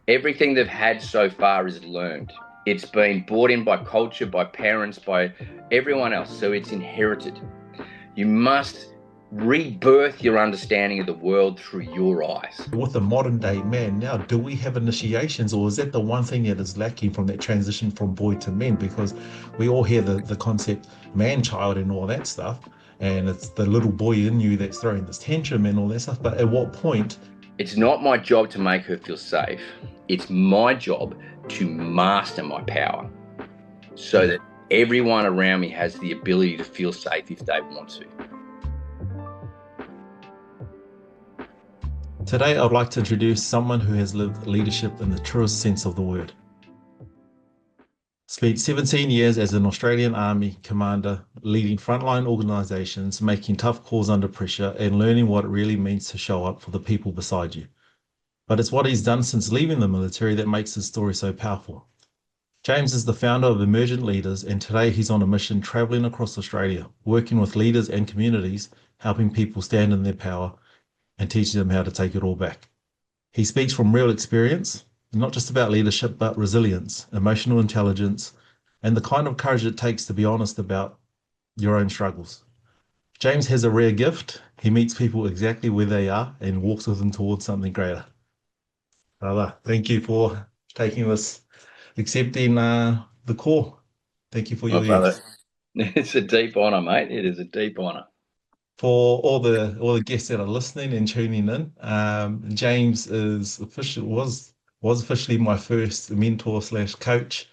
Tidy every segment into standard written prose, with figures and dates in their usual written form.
Everything they've had so far is learned. It's been brought in by culture, by parents, by everyone else. So it's inherited. You must rebirth your understanding of the world through your eyes. With the modern day man now, do we have initiations, or is that the one thing that is lacking from that transition from boy to men? Because we all hear the concept man child and all that stuff, and it's the little boy in you that's throwing this tantrum and all that stuff. But at what point? It's not my job to make her feel safe. It's my job to master my power so Yeah. that everyone around me has the ability to feel safe if they want to. Today, I'd like to introduce someone who has lived leadership in the truest sense of the word. Spent 17 years as an Australian Army commander, leading frontline organizations, making tough calls under pressure, and learning what it really means to show up for the people beside you. But it's what he's done since leaving the military that makes his story so powerful. James is the founder of Emergent Leaders, and today he's on a mission traveling across Australia, working with leaders and communities, helping people stand in their power and teaching them how to take it all back. He speaks from real experience, not just about leadership, but resilience, emotional intelligence, and the kind of courage it takes to be honest about your own struggles. James has a rare gift. He meets people exactly where they are and walks with them towards something greater. Brother, thank you for taking this, accepting the call. Thank you for My your brother, yes. it's a deep honour, mate. It is a deep honour. For all the guests that are listening and tuning in, James is official was officially my first mentor slash coach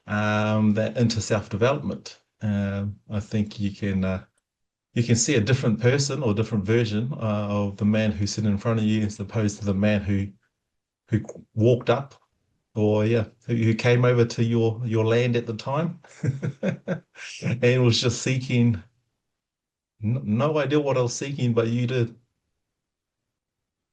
that into self-development. I think you can see a different person or different version of the man who's sitting in front of you as opposed to the man who walked up or yeah who came over to your land at the time and was just seeking no idea what I was seeking, but you did.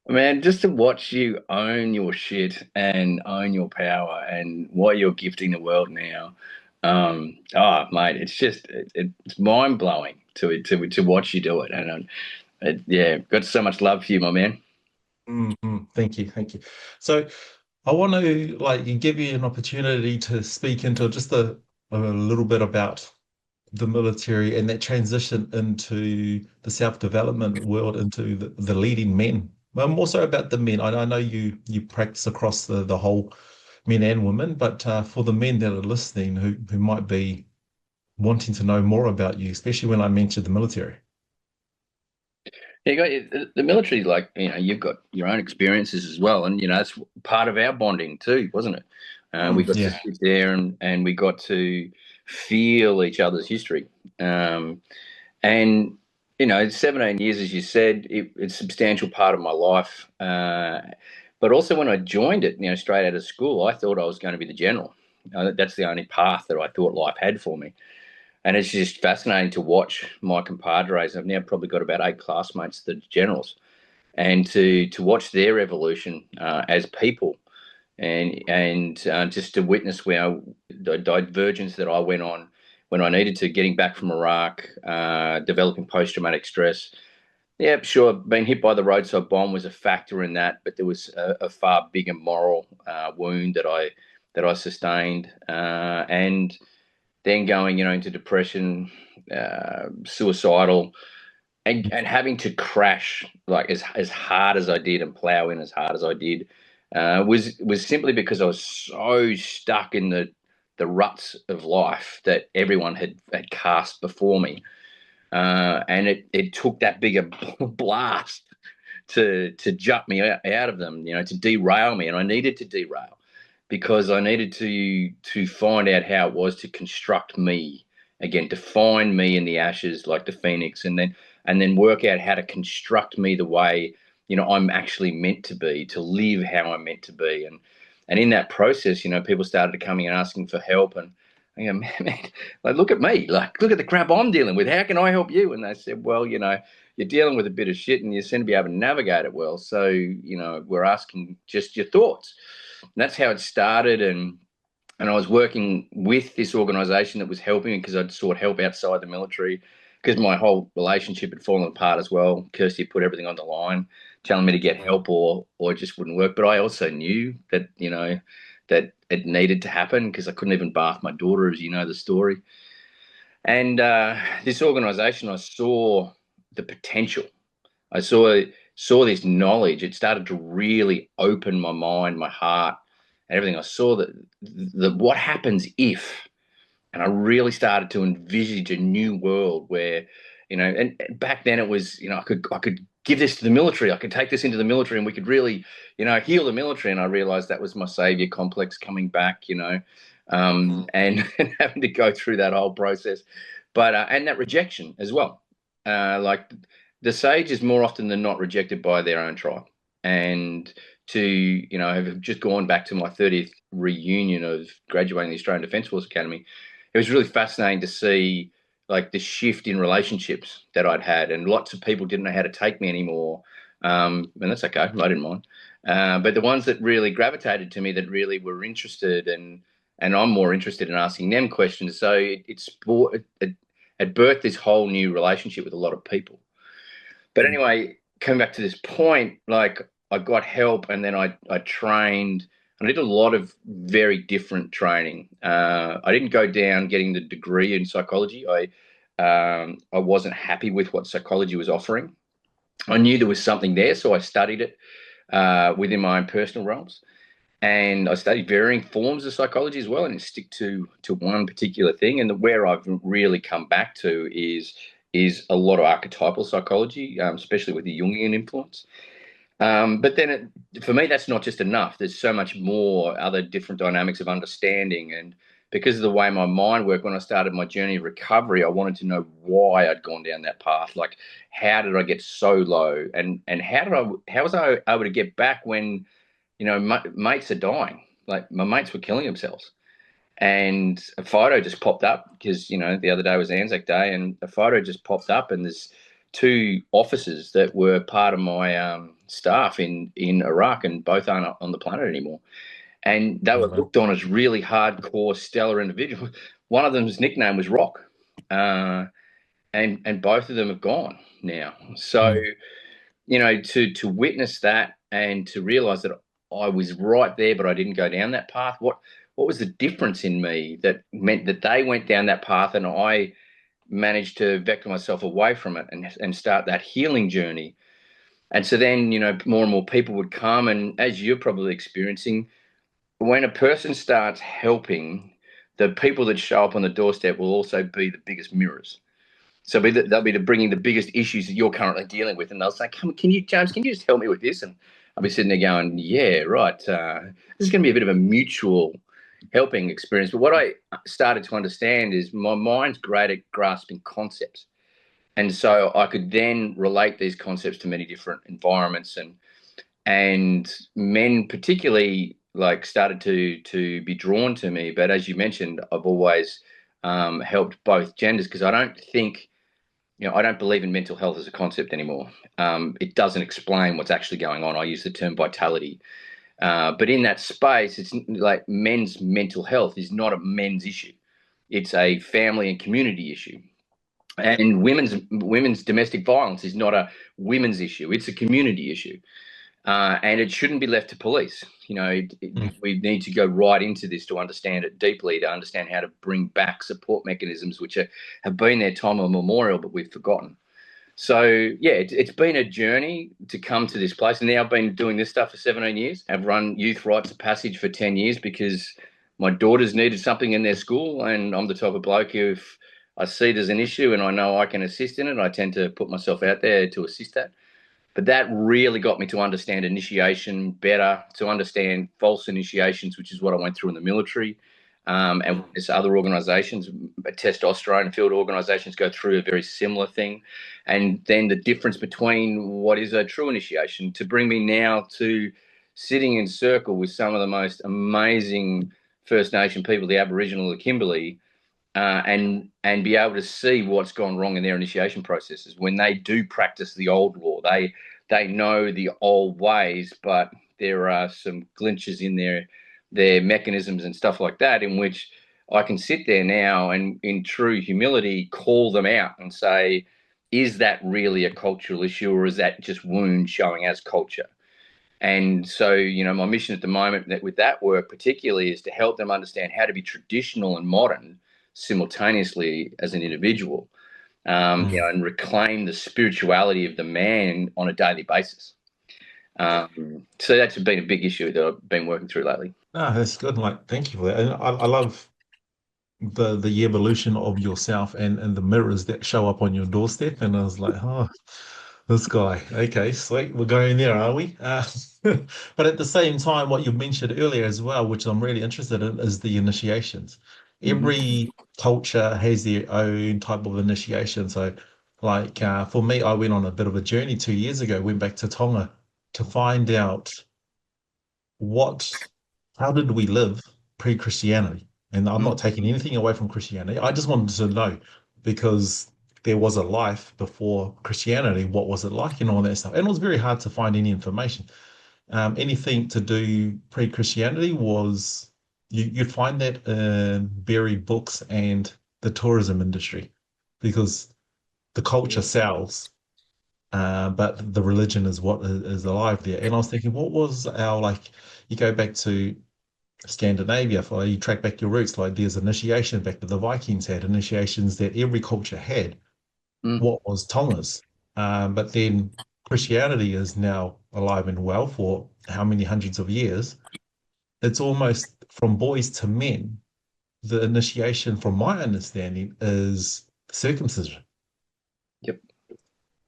Man, just to watch you own your shit and own your power and what you're gifting the world now. Mate, it's just it's mind blowing to watch you do it, and yeah, got so much love for you, my man. Thank you, thank you. So I want to like give you an opportunity to speak into just a little bit about the military and that transition into the self-development world, into the leading men. Well, more so about the men. I know you practice across the whole men and women, but for the men that are listening who might be wanting to know more about you, especially when I mentioned the military. Yeah, the military, like you've got your own experiences as well, and that's part of our bonding too, wasn't it? We got to Yeah. sit there and we got to feel each other's history. And 17 years, as you said, it's a substantial part of my life. But also when I joined it, straight out of school, I thought I was going to be the general. That's the only path that I thought life had for me. And it's just fascinating to watch my compadres. I've now probably got about 8 classmates that are generals, and to watch their evolution as people, and just to witness where the divergence that I went on when I needed to, getting back from Iraq, developing post-traumatic stress. Yeah, sure, being hit by the roadside bomb was a factor in that, but there was a far bigger moral wound that I sustained, and then going, into depression, suicidal, and having to crash like as hard as I did and plow in as hard as I did, was simply because I was so stuck in the ruts of life that everyone had cast before me, and it took that bigger blast to jump me out of them, to derail me, and I needed to derail because I needed to find out how it was to construct me again, to find me in the ashes like the phoenix, and then work out how to construct me the way I'm actually meant to be, to live how I'm meant to be, and in that process, people started coming and asking for help, and I go, man, like look at me, like look at the crap I'm dealing with. How can I help you? And they said, well, you're dealing with a bit of shit, and you seem to be able to navigate it well. So we're asking just your thoughts. And that's how it started, and I was working with this organisation that was helping me because I'd sought help outside the military because my whole relationship had fallen apart as well. Kirsty put everything on the line telling me to get help or it just wouldn't work. But I also knew that, that it needed to happen because I couldn't even bath my daughter, as you know the story. And this organisation, I saw the potential. I saw this knowledge. It started to really open my mind, my heart, and everything. I saw that what happens if, and I really started to envisage a new world where, and back then it was, I could give this to the military. I could take this into the military, and we could really, heal the military. And I realized that was my savior complex coming back, and having to go through that whole process, but and that rejection as well. Like the sage is more often than not rejected by their own tribe, and to have just gone back to my 30th reunion of graduating the Australian Defence Force Academy. It was really fascinating to see like the shift in relationships that I'd had, and lots of people didn't know how to take me anymore. And that's okay, I didn't mind. But the ones that really gravitated to me, that really were interested, and I'm more interested in asking them questions. So it birthed this whole new relationship with a lot of people. But anyway, coming back to this point, like I got help, and then I trained. I did a lot of very different training. I didn't go down getting the degree in psychology. I wasn't happy with what psychology was offering. I knew there was something there, so I studied it within my own personal realms, and I studied varying forms of psychology as well. And stick to one particular thing. And where I've really come back to is a lot of archetypal psychology, especially with the Jungian influence. But then for me, that's not just enough. There's so much more other different dynamics of understanding. And because of the way my mind worked, when I started my journey of recovery, I wanted to know why I'd gone down that path. Like, how did I get so low? And how was I able to get back when, mates are dying? Like, my mates were killing themselves. And a photo just popped up because, the other day was Anzac Day, and a photo just popped up, and there's two officers that were part of my staff in Iraq, and both aren't on the planet anymore. And they were looked on as really hardcore, stellar individuals. One of them's nickname was Rock, and both of them have gone now. So, to witness that and to realize that I was right there, but I didn't go down that path. What was the difference in me that meant that they went down that path and I managed to vector myself away from it and start that healing journey? And so then, more and more people would come, and as you're probably experiencing, when a person starts helping, the people that show up on the doorstep will also be the biggest mirrors. So they'll be bringing the biggest issues that you're currently dealing with, and they'll say, James, can you just help me with this? And I'll be sitting there going, yeah, right. This is going to be a bit of a mutual helping experience. But what I started to understand is my mind's great at grasping concepts. And so I could then relate these concepts to many different environments, and men particularly like started to be drawn to me. But as you mentioned, I've always helped both genders, because I don't think, I don't believe in mental health as a concept anymore. It doesn't explain what's actually going on. I use the term vitality. But in that space, it's like men's mental health is not a men's issue. It's a family and community issue. And women's domestic violence is not a women's issue. It's a community issue. And it shouldn't be left to police. We need to go right into this to understand it deeply, to understand how to bring back support mechanisms which have been there time immemorial, but we've forgotten. So, yeah, it's been a journey to come to this place. And now I've been doing this stuff for 17 years. I've run Youth Rites of Passage for 10 years because my daughters needed something in their school, and I'm the type of bloke who, if I see there's an issue and I know I can assist in it, I tend to put myself out there to assist that. But that really got me to understand initiation better, to understand false initiations, which is what I went through in the military. And there's other organisations, testosterone field organisations, go through a very similar thing. And then the difference between what is a true initiation, to bring me now to sitting in circle with some of the most amazing First Nation people, the Aboriginal, the Kimberley, and be able to see what's gone wrong in their initiation processes when they do practice the old law. They know the old ways, but there are some glitches in their mechanisms and stuff like that, in which I can sit there now and in true humility call them out and say, is that really a cultural issue, or is that just wound showing as culture? And so, my mission at the moment with that work particularly is to help them understand how to be traditional and modern simultaneously as an individual, and reclaim the spirituality of the man on a daily basis. So that's been a big issue that I've been working through lately. No, that's good. Like, thank you for that. And I love the evolution of yourself and the mirrors that show up on your doorstep. And I was like, oh, this guy. Okay, sweet. We're going there, are we? But at the same time, what you mentioned earlier as well, which I'm really interested in, is the initiations. Mm-hmm. Every culture has their own type of initiation. So, like for me, I went on a bit of a journey 2 years ago, went back to Tonga to find out what, how did we live pre-Christianity? And I'm not taking anything away from Christianity. I just wanted to know because there was a life before Christianity. What was it like and all that stuff? And it was very hard to find any information. Anything to do pre-Christianity was you'd find that in buried books and the tourism industry because the culture sells, but the religion is what is alive there. And I was thinking, what was our like? You go back to Scandinavia, for you track back your roots, like there's initiation back to the Vikings had initiations that every culture had. Mm. What was Tonga's? But then Christianity is now alive and well for how many hundreds of years? It's almost from boys to men. The initiation, from my understanding, is circumcision. Yep.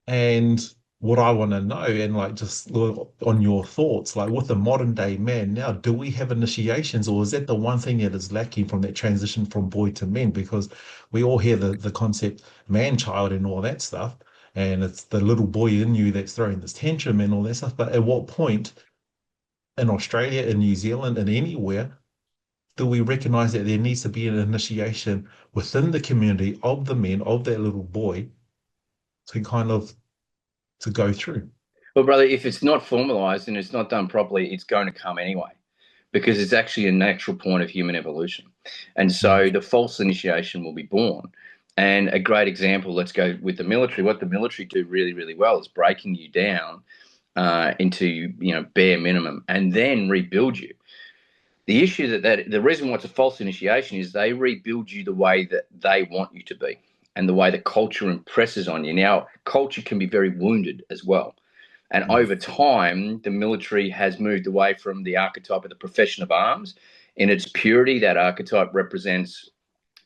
And what I want to know, and like just on your thoughts, like with the modern day man now, do we have initiations, or is that the one thing that is lacking from that transition from boy to men? Because we all hear the concept man child and all that stuff, and it's the little boy in you that's throwing this tantrum and all that stuff. But at what point in Australia, in New Zealand, and anywhere do we recognize that there needs to be an initiation within the community of the men of that little boy to kind of to go through? Well, brother, if it's not formalized and it's not done properly, it's going to come anyway, because it's actually a natural point of human evolution. And so the false initiation will be born. And a great example, let's go with the military. What the military do really, really well is breaking you down into bare minimum and then rebuild you. The issue that the reason why it's a false initiation is they rebuild you the way that they want you to be and the way that culture impresses on you. Now, culture can be very wounded as well. And over time, the military has moved away from the archetype of the profession of arms. In its purity, that archetype represents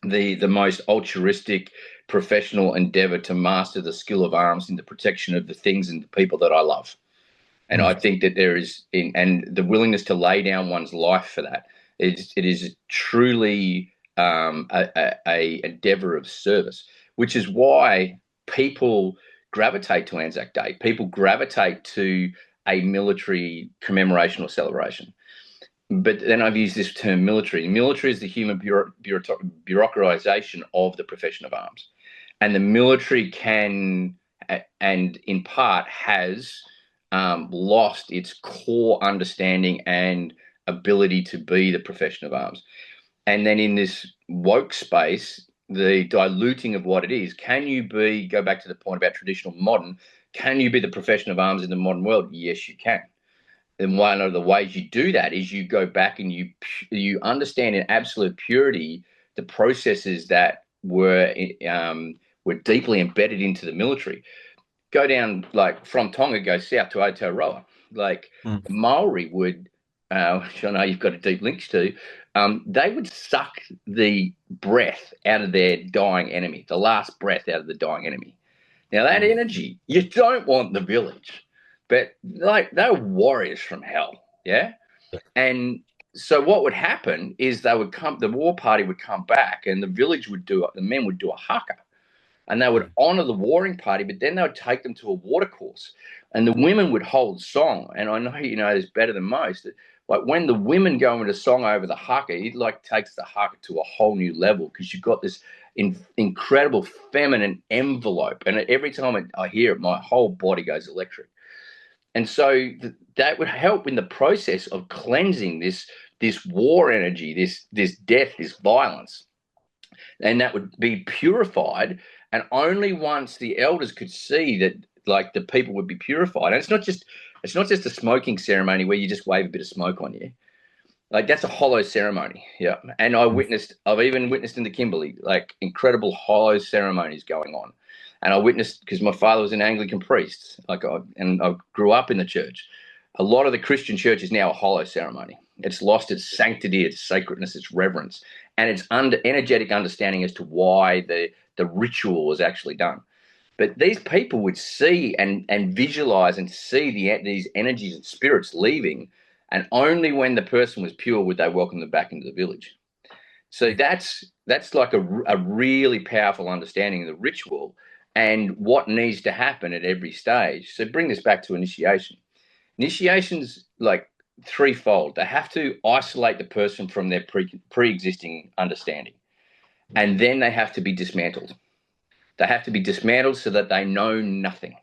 the most altruistic professional endeavor to master the skill of arms in the protection of the things and the people that I love. And I think that there is, and the willingness to lay down one's life for that, it is truly a endeavor of service, which is why people gravitate to Anzac Day. People gravitate to a military commemoration or celebration. But then I've used this term military. Military is the human bureaucratization of the profession of arms. And the military can, and in part has, lost its core understanding and ability to be the profession of arms. And then in this woke space, the diluting of what it is, can you be, go back to the point about traditional modern, can you be the profession of arms in the modern world? Yes, you can. And one of the ways you do that is you go back and you understand in absolute purity the processes that were deeply embedded into the military. Go down, like from Tonga, go south to Aotearoa. Like Mm. the Maori would, which I know you've got a deep links to, they would suck the breath out of their dying enemy, the last breath out of the dying enemy. Now that energy, you don't want the village, but like they're warriors from hell, yeah. And so what would happen is they would come, the war party would come back, and the village would do it. The men would do a haka, and they would honor the warring party, but then they would take them to a water course, and the women would hold song. And I know you know this better than most. Like when the women go into song over the haka, it like takes the haka to a whole new level because you've got this incredible feminine envelope, and every time I hear it, my whole body goes electric. And so that would help in the process of cleansing this war energy, this death, this violence, and that would be purified. And only once the elders could see that, like, the people would be purified. And it's not just a smoking ceremony where you just wave a bit of smoke on you. Like, that's a hollow ceremony. Yeah. And I've even witnessed in the Kimberley, like, incredible hollow ceremonies going on. And I witnessed, because my father was an Anglican priest, and I grew up in the church. A lot of the Christian church is now a hollow ceremony. It's lost its sanctity, its sacredness, its reverence, and its energetic understanding as to why the ritual was actually done. But these people would see and visualize and see these energies and spirits leaving, and only when the person was pure would they welcome them back into the village. So that's like a really powerful understanding of the ritual and what needs to happen at every stage. So bring this back to initiation. Initiation's like threefold. They have to isolate the person from their pre-existing understanding, and then they have to be dismantled. They have to be dismantled so that they know nothing,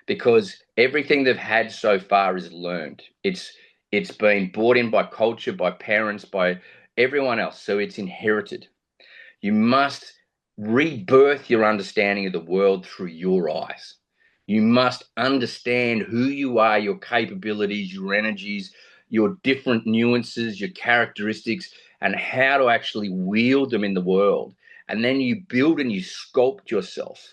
because everything they've had so far is learned. It's been brought in by culture, by parents, by everyone else. So it's inherited. You must rebirth your understanding of the world through your eyes. You must understand who you are, your capabilities, your energies, your different nuances, your characteristics, and how to actually wield them in the world. And then you build and you sculpt yourself,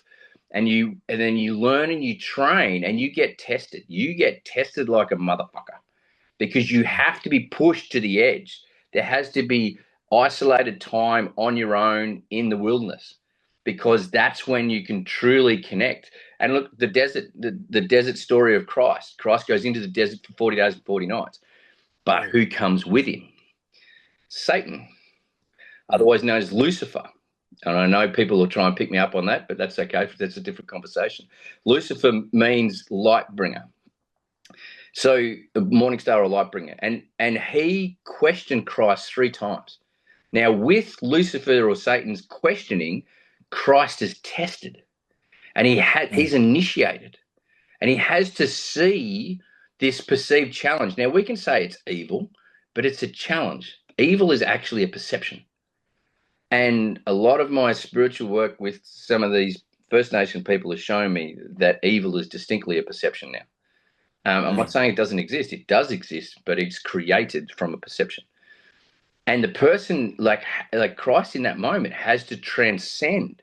and then you learn and you train, and you get tested. You get tested like a motherfucker, because you have to be pushed to the edge. There has to be isolated time on your own in the wilderness, because that's when you can truly connect. And look, the desert story of Christ. Christ goes into the desert for 40 days and 40 nights. But who comes with him? Satan, otherwise known as Lucifer. And I know people will try and pick me up on that, but that's okay. That's a different conversation. Lucifer means light bringer. So a morning star or light bringer. And he questioned Christ 3 times. Now, with Lucifer or Satan's questioning, Christ is tested, and he's initiated, and he has to see this perceived challenge. Now, we can say it's evil, but it's a challenge. Evil is actually a perception. And a lot of my spiritual work with some of these First Nation people has shown me that evil is distinctly a perception now. I'm not saying it doesn't exist. It does exist, but it's created from a perception. And the person, like Christ in that moment, has to transcend.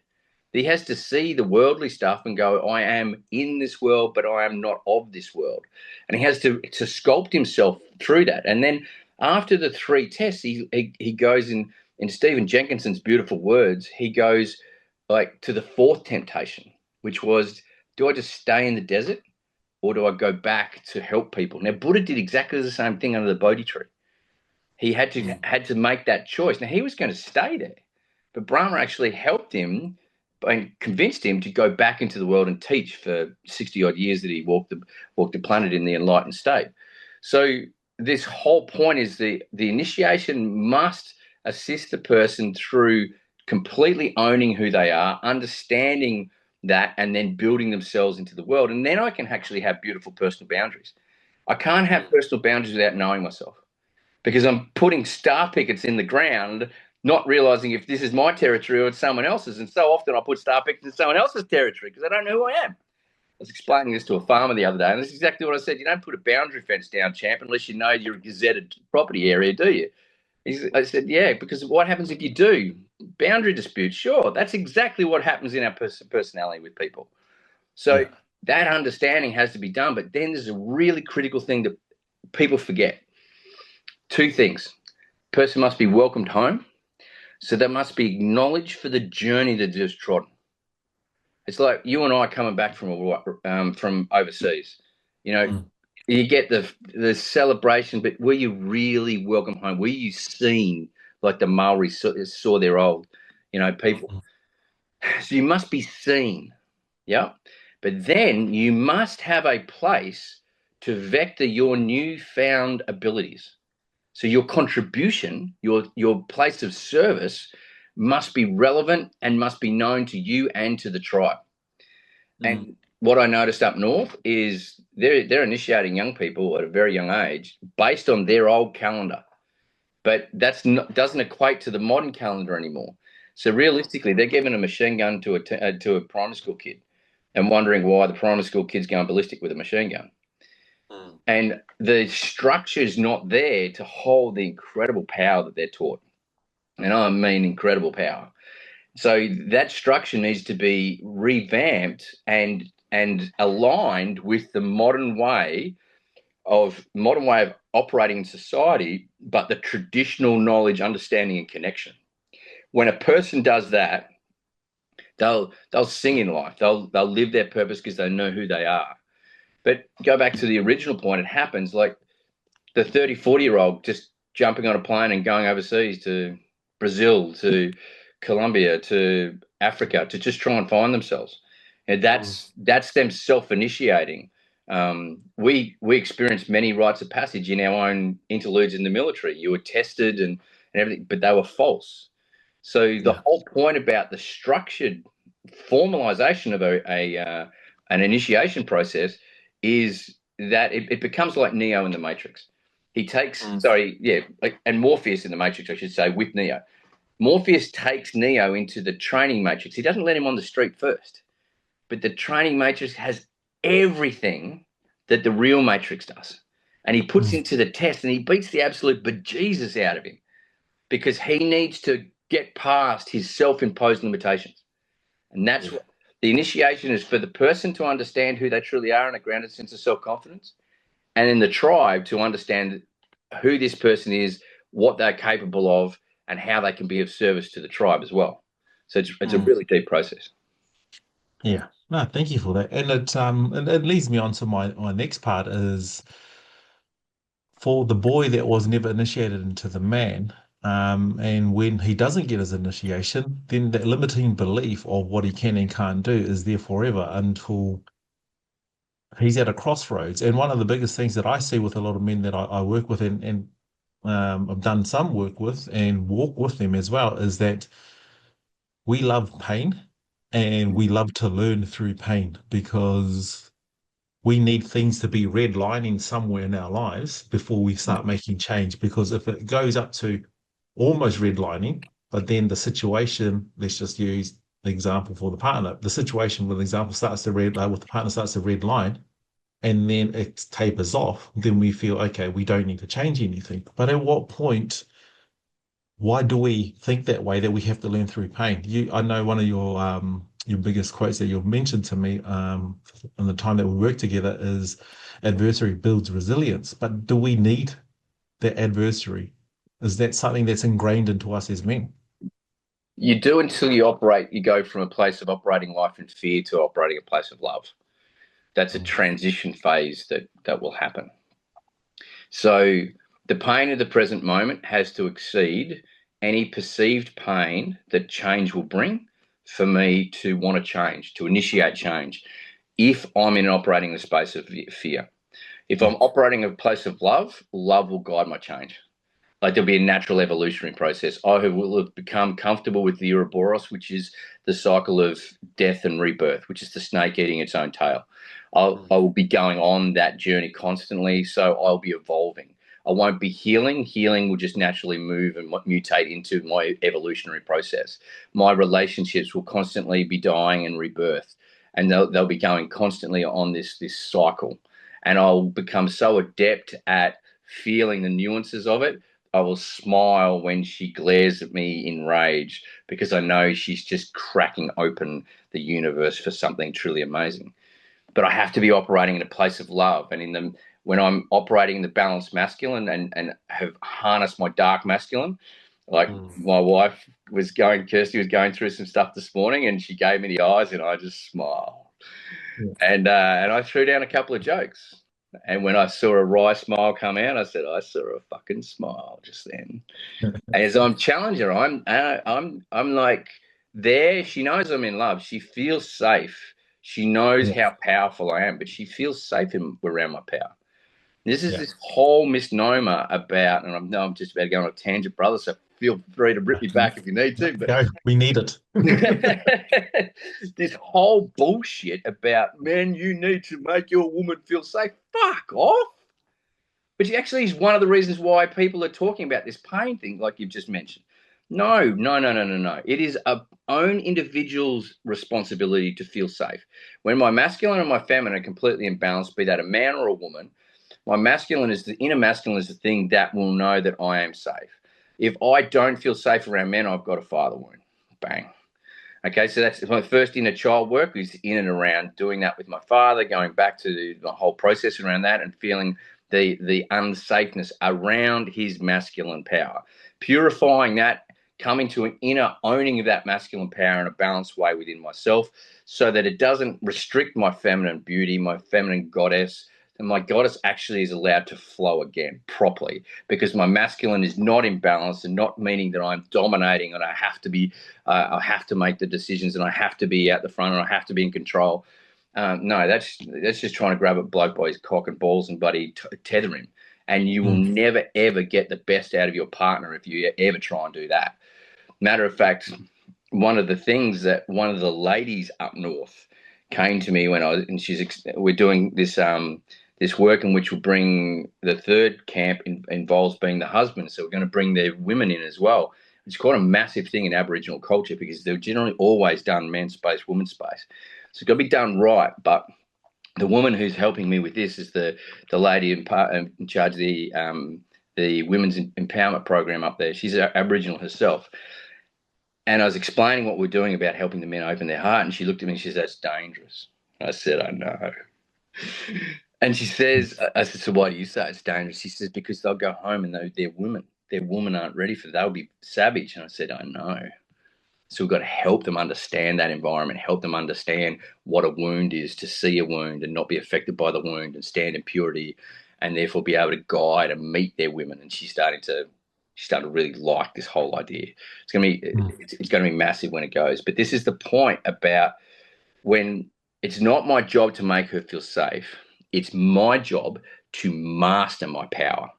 He has to see the worldly stuff and go, I am in this world, but I am not of this world. And he has to sculpt himself through that. And then after the 3 tests, he goes in Stephen Jenkinson's beautiful words, he goes like to the 4th temptation, which was, do I just stay in the desert, or do I go back to help people? Now, Buddha did exactly the same thing under the Bodhi tree. He had to make that choice. Now, he was going to stay there, but Brahma actually helped him and convinced him to go back into the world and teach for 60 odd years that he walked the planet in the enlightened state. So this whole point is the initiation must assist the person through completely owning who they are, understanding that, and then building themselves into the world. And then I can actually have beautiful personal boundaries. I can't have personal boundaries without knowing myself, because I'm putting star pickets in the ground, not realizing if this is my territory or it's someone else's. And so often I put star pickets in someone else's territory because I don't know who I am. I was explaining this to a farmer the other day, and this is exactly what I said. You don't put a boundary fence down, champ, unless you know you're a gazetted property area, do you? I said, yeah, because what happens if you do? Boundary disputes, sure. That's exactly what happens in our personality with people. So that understanding has to be done. But then there's a really critical thing that people forget. 2 things. Person must be welcomed home. So they must be acknowledged for the journey that they've trodden. It's like you and I coming back from overseas. You know, you get the celebration, but were you really welcome home? Were you seen like the Maori saw their old, people? So you must be seen, yeah. But then you must have a place to vector your newfound abilities. So your contribution, your place of service must be relevant and must be known to you and to the tribe. And what I noticed up north is they're initiating young people at a very young age based on their old calendar, but doesn't equate to the modern calendar anymore. So realistically, they're giving a machine gun to a primary school kid and wondering why the primary school kid's going ballistic with a machine gun. Mm. And the structure's not there to hold the incredible power that they're taught. And I mean incredible power. So that structure needs to be revamped and aligned with the modern way of operating in society, but the traditional knowledge, understanding, and connection. When a person does that, they'll sing in life. They'll live their purpose because they know who they are. But go back to the original point, it happens like the 30, 40-year-old just jumping on a plane and going overseas to Brazil, to Colombia, to Africa, to just try and find themselves. And that's them self-initiating. We experienced many rites of passage in our own interludes in the military. You were tested and everything, but they were false. So the whole point about the structured formalization of an initiation process is that it becomes like Neo in the Matrix. He takes, and Morpheus in the Matrix, I should say, with Neo. Morpheus takes Neo into the training matrix. He doesn't let him on the street first, but the training matrix has everything that the real matrix does. And he puts him to the test and he beats the absolute bejesus out of him because he needs to get past his self-imposed limitations. And that's what the initiation is, for the person to understand who they truly are in a grounded sense of self-confidence, and in the tribe to understand who this person is, what they're capable of, and how they can be of service to the tribe as well. So it's a really deep process. Yeah. No, thank you for that. And it leads me on to my next part is for the boy that was never initiated into the man, and when he doesn't get his initiation, then that limiting belief of what he can and can't do is there forever until he's at a crossroads. And one of the biggest things that I see with a lot of men that I work with and I've done some work with and walk with them as well is that we love pain and we love to learn through pain because we need things to be redlining somewhere in our lives before we start making change. Because if it goes up to almost redlining, but then the situation, let's just use the example for the partner, the situation with the example starts to with the partner starts to red line, and then it tapers off, then we feel, okay, we don't need to change anything. But at what point, why do we think that way, that we have to learn through pain? I know one of your biggest quotes that you've mentioned to me in the time that we work together is adversity builds resilience. But do we need that adversary? Is that something that's ingrained into us as men? You do until you go from a place of operating life in fear to operating a place of love. That's a transition phase that will happen. So the pain of the present moment has to exceed any perceived pain that change will bring for me to want to change, to initiate change, if I'm in operating the space of fear. If I'm operating a place of love, love will guide my change. Like there'll be a natural evolutionary process. I will have become comfortable with the Ouroboros, which is the cycle of death and rebirth, which is the snake eating its own tail. I will be going on that journey constantly, so I'll be evolving. I won't be healing. Healing will just naturally move and mutate into my evolutionary process. My relationships will constantly be dying and rebirth, and they'll be going constantly on this cycle. And I'll become so adept at feeling the nuances of it. I will smile when she glares at me in rage because I know she's just cracking open the universe for something truly amazing. But I have to be operating in a place of love, and when I'm operating in the balanced masculine and have harnessed my dark masculine, like my wife Kirsty was going through some stuff this morning, and she gave me the eyes, and I just smiled, and I threw down a couple of jokes. And when I saw a wry smile come out, I said, I saw a fucking smile just then. As I'm challenging her, I'm like there. She knows I'm in love. She feels safe. She knows how powerful I am, but she feels safe around my power. This is this whole misnomer about, and I know I'm just about to go on a tangent, brother, so feel free to rip me back if you need to. But no, we need it. This whole bullshit about, man, you need to make your woman feel safe. Fuck off. Which actually is one of the reasons why people are talking about this pain thing, like you've just mentioned. No. It is a own individual's responsibility to feel safe. When my masculine and my feminine are completely imbalanced, be that a man or a woman, my masculine is the inner masculine is the thing that will know that I am safe. If I don't feel safe around men, I've got a father wound. Bang. Okay, so that's my first inner child work is in and around doing that with my father, going back to the whole process around that and feeling the unsafeness around his masculine power. Purifying that, coming to an inner owning of that masculine power in a balanced way within myself so that it doesn't restrict my feminine beauty, my feminine goddess, and my goddess actually is allowed to flow again properly because my masculine is not in balance and not meaning that I'm dominating and I have to make the decisions and I have to be out the front and I have to be in control. No, that's just trying to grab a bloke by his cock and balls and buddy tether him. And you will never, ever get the best out of your partner if you ever try and do that. Matter of fact, one of the things that one of the ladies up north came to me when we're doing this work in which will bring the third camp involves being the husband. So we're going to bring their women in as well. It's quite a massive thing in Aboriginal culture because they're generally always done men's space, women's space. So it's got to be done right. But the woman who's helping me with this is the lady in charge of the women's empowerment program up there. She's Aboriginal herself. And I was explaining what we're doing about helping the men open their heart. And she looked at me and she says, that's dangerous. I said, I know. And she says, I said, so why do you say it's dangerous? She says, because they'll go home and they're women. Their women aren't ready for it. They'll be savage. And I said, I know. So we've got to help them understand that environment, help them understand what a wound is, to see a wound and not be affected by the wound and stand in purity and therefore be able to guide and meet their women. And she's starting to really like this whole idea. It's going to be massive when it goes. But this is the point about when it's not my job to make her feel safe. It's my job to master my power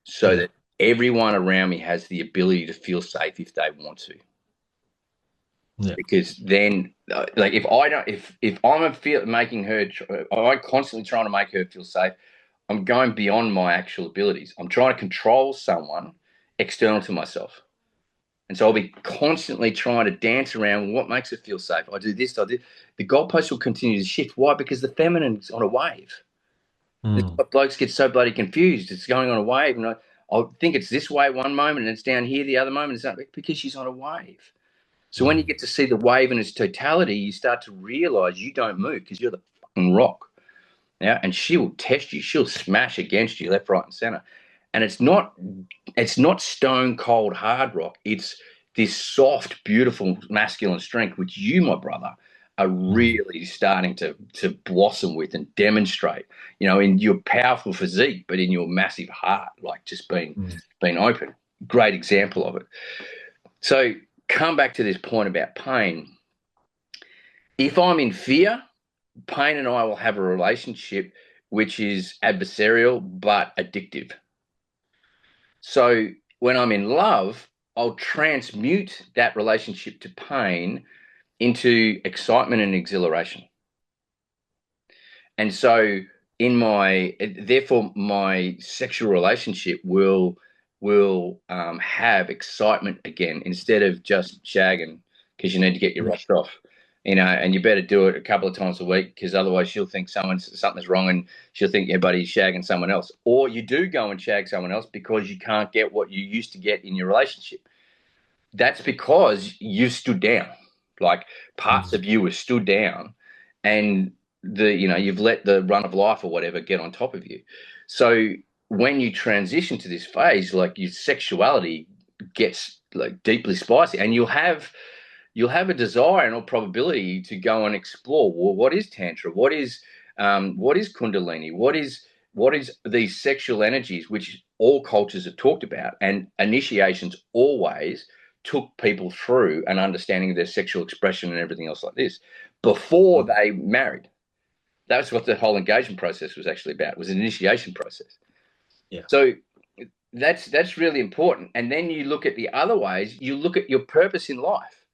so that everyone around me has the ability to feel safe if they want to. Yeah. Because then, like, if I'm making her, I'm constantly trying to make her feel safe. I'm going beyond my actual abilities. I'm trying to control someone external to myself. And so I'll be constantly trying to dance around what makes it feel safe. I do this, I do. The goalposts will continue to shift. Why? Because the feminine's on a wave. Blokes get so bloody confused. It's going on a wave. And I think it's this way one moment and it's down here the other moment. It's not because she's on a wave. So when you get to see the wave in its totality, you start to realize you don't move because you're the fucking rock. Yeah, and she will test you. She'll smash against you left, right, and center. And it's not stone cold hard rock. It's this soft, beautiful masculine strength, which you, my brother, are really starting to blossom with and demonstrate. You know, in your powerful physique, but in your massive heart, like just being open. Great example of it. So come back to this point about pain. If I'm in fear, pain and I will have a relationship which is adversarial but addictive. So when I'm in love, I'll transmute that relationship to pain into excitement and exhilaration. And so therefore my sexual relationship will have excitement again instead of just shagging because you need to get your rust off. You know, and you better do it a couple of times a week because otherwise she'll think something's wrong and she'll think your buddy's shagging someone else. Or you do go and shag someone else because you can't get what you used to get in your relationship. That's because you've stood down. Like parts of you have stood down and you've let the run of life or whatever get on top of you. So when you transition to this phase, like your sexuality gets like deeply spicy and you'll have a desire and a probability to go and explore, well, what is tantra? What is kundalini? What is these sexual energies, which all cultures have talked about, and initiations always took people through an understanding of their sexual expression and everything else like this before they married. That's what the whole engagement process was actually about, was an initiation process. Yeah. So that's really important. And then you look at the other ways, you look at your purpose in life.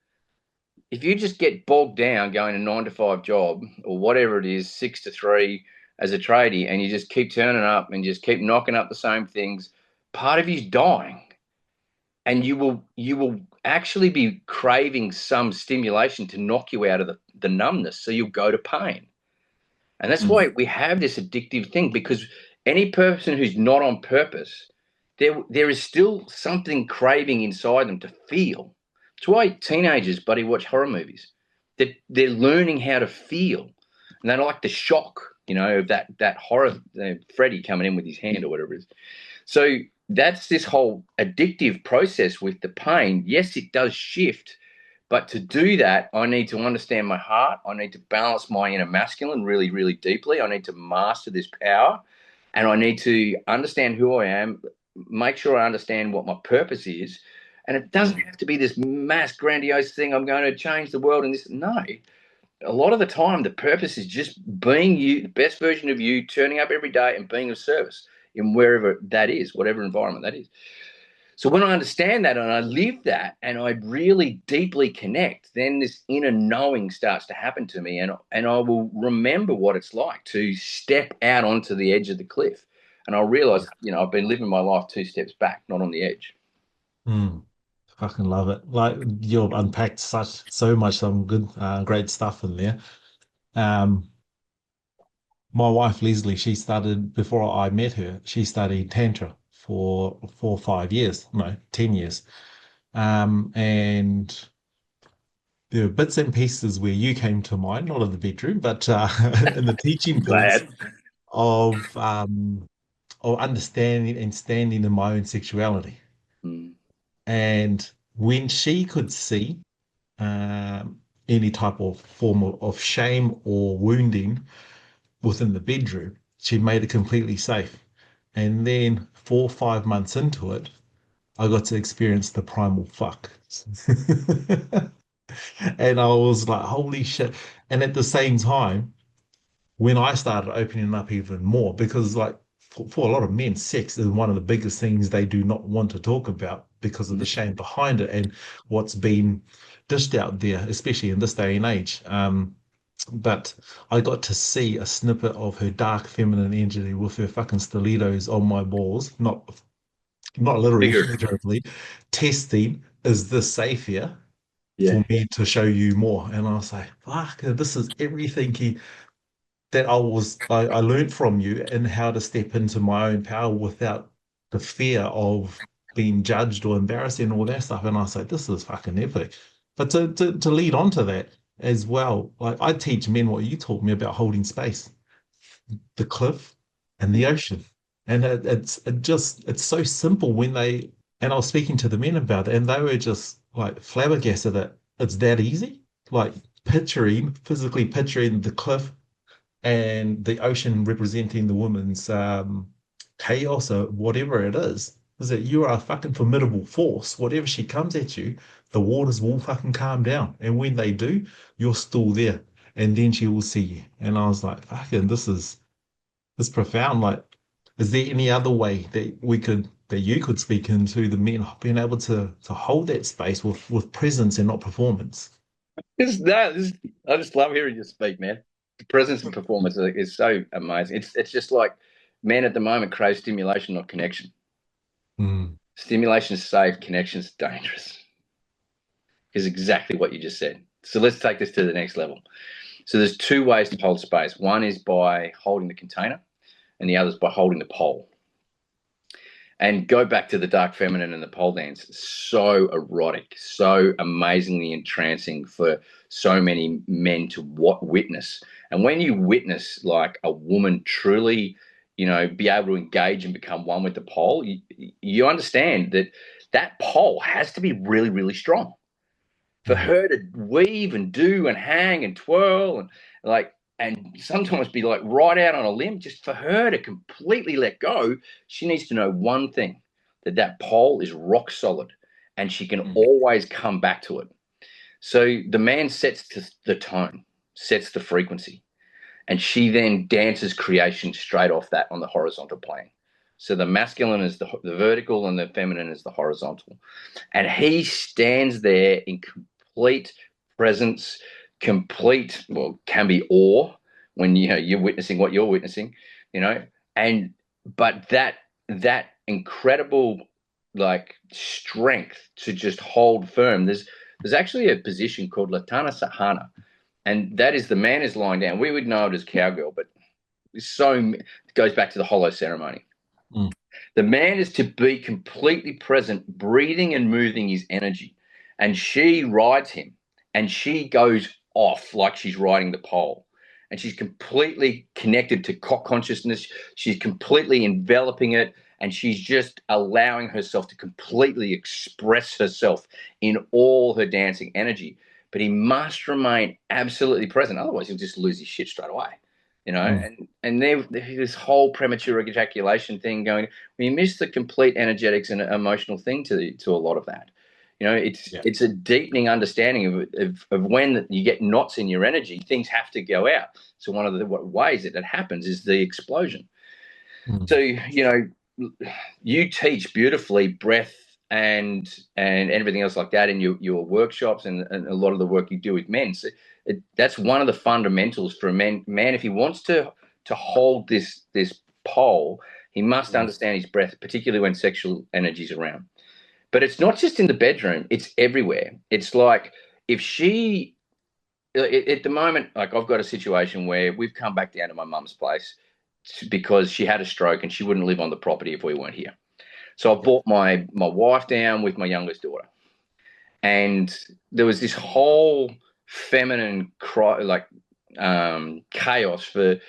If you just get bogged down going a 9-to-5 job or whatever it is, 6 to 3 as a tradie, and you just keep turning up and just keep knocking up the same things, part of you's dying. and you will actually be craving some stimulation to knock you out of the numbness, so you'll go to pain. And that's why we have this addictive thing, because any person who's not on purpose, there is still something craving inside them to feel. That's why teenagers, buddy, watch horror movies. They're learning how to feel, and they don't like the shock, of that horror, Freddy coming in with his hand or whatever it is. So that's this whole addictive process with the pain. Yes, it does shift, but to do that, I need to understand my heart. I need to balance my inner masculine really, really deeply. I need to master this power, and I need to understand who I am, make sure I understand what my purpose is. And it doesn't have to be this mass grandiose thing. I'm going to change the world and this. No, a lot of the time, the purpose is just being you, the best version of you, turning up every day and being of service in wherever that is, whatever environment that is. So when I understand that and I live that and I really deeply connect, then this inner knowing starts to happen to me, and I will remember what it's like to step out onto the edge of the cliff. And I'll realize, I've been living my life 2 steps back, not on the edge. Mm. Fucking love it. Like you've unpacked so much some good, great stuff in there. Um, my wife Leslie, she started before I met her. She studied tantra for 4 or 5 years, no, 10 years. And there were bits and pieces where you came to mind, not in the bedroom, but in the teaching points Glad. of understanding and standing in my own sexuality. Mm. And when she could see any type of form of shame or wounding within the bedroom, she made it completely safe. And then 4 or 5 months into it, I got to experience the primal fuck. And I was like, holy shit. And at the same time, when I started opening up even more, because like for a lot of men, sex is one of the biggest things they do not want to talk about because of the shame behind it and what's been dished out there, especially in this day and age. But I got to see a snippet of her dark feminine energy with her fucking stilettos on my balls, not literally, Bigger. figuratively, testing, is this safe here Yeah. for me to show you more? And I was like, fuck, this is everything that I learned from you and how to step into my own power without the fear of being judged or embarrassed and all that stuff. And I was like, this is fucking epic. But to lead on to that as well, like I teach men what you taught me about holding space, the cliff and the ocean. And it's so simple when and I was speaking to the men about it, and they were just like flabbergasted that it's that easy. Like physically picturing the cliff and the ocean representing the woman's chaos or whatever it is that you are a fucking formidable force. Whatever she comes at you, the waters will fucking calm down. And when they do, you're still there. And then she will see you. And I was like, fucking, this profound. Like, is there any other way that you could speak into the men being able to hold that space with presence and not performance? I just love hearing you speak, man. The presence and performance is so amazing. It's just like men at the moment crave stimulation, not connection. Mm, Stimulation is safe, connection is dangerous. Is exactly what you just said. So let's take this to the next level. So there's two ways to hold space. One is by holding the container, and the other is by holding the pole. And go back to the dark feminine and the pole dance. So erotic, so amazingly entrancing for so many men to witness. And when you witness like a woman truly, be able to engage and become one with the pole, you understand that that pole has to be really, really strong for mm, her to weave and do and hang and twirl and sometimes be like right out on a limb. Just for her to completely let go, she needs to know one thing, that pole is rock solid and she can always come back to it. So the man sets the tone, sets the frequency, and she then dances creation straight off that on the horizontal plane. So the masculine is the vertical and the feminine is the horizontal. And he stands there in complete presence, can be awe when you're witnessing what you're witnessing, and but that incredible like strength to just hold firm. There's actually a position called Latana Sahana, and that is the man is lying down. We would know it as cowgirl, but it goes back to the hollow ceremony. Mm. The man is to be completely present, breathing and moving his energy. And she rides him and she goes off like she's riding the pole. And she's completely connected to consciousness. She's completely enveloping it. And she's just allowing herself to completely express herself in all her dancing energy. But he must remain absolutely present. Otherwise, he'll just lose his shit straight away. And there's this whole premature ejaculation thing going. We miss the complete energetics and emotional thing to a lot of that. It's a deepening understanding of when you get knots in your energy, things have to go out. So one of the ways that happens is the explosion. So you teach beautifully breath and everything else like that in your workshops and a lot of the work you do with men. So that's one of the fundamentals for a man. If he wants to hold this pole, he must understand his breath, particularly when sexual energy is around. But it's not just in the bedroom; it's everywhere. It's like if she, at the moment, like I've got a situation where we've come back down to my mum's place because she had a stroke and she wouldn't live on the property if we weren't here. So I brought my wife down with my youngest daughter, and there was this whole feminine chaos for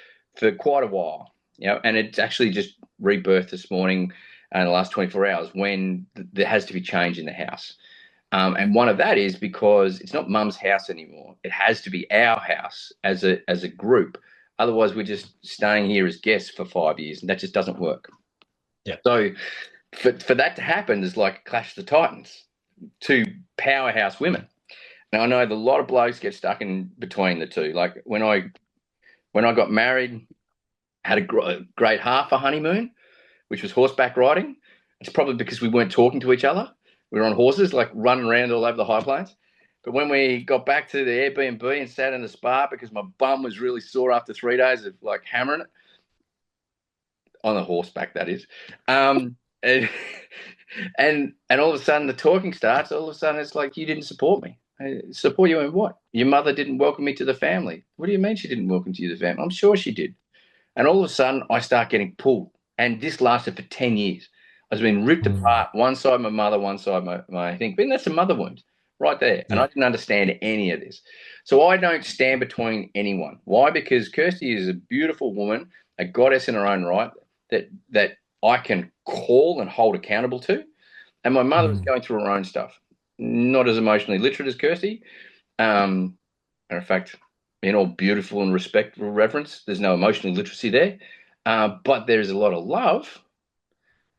quite a while, and it's actually just rebirthed this morning in the last 24 hours when there has to be change in the house. And one of that is because it's not mum's house anymore. It has to be our house as a group. Otherwise, we're just staying here as guests for 5 years, and that just doesn't work. Yeah. So for that to happen, there's like Clash of the Titans, two powerhouse women. Now I know that a lot of blokes get stuck in between the two. Like when I got married, had a great half a honeymoon, which was horseback riding. It's probably because we weren't talking to each other. We were on horses, like running around all over the high plains. But when we got back to the Airbnb and sat in the spa because my bum was really sore after 3 days of like hammering it on the horseback, that is. And all of a sudden the talking starts. All of a sudden it's like, you didn't support me. Support you in what? Your mother didn't welcome me to the family. What do you mean she didn't welcome you to the family? I'm sure she did. And all of a sudden I start getting pulled. And this lasted for 10 years. I was being ripped apart. One side my mother, one side my thing. But that's a mother wound right there. And I didn't understand any of this. So I don't stand between anyone. Why? Because Kirsty is a beautiful woman, a goddess in her own right, that I can call and hold accountable to. And my mother was going through her own stuff, not as emotionally literate as Kirsty. And in fact, in all beautiful and respectful reverence, there's no emotional literacy there. But there's a lot of love,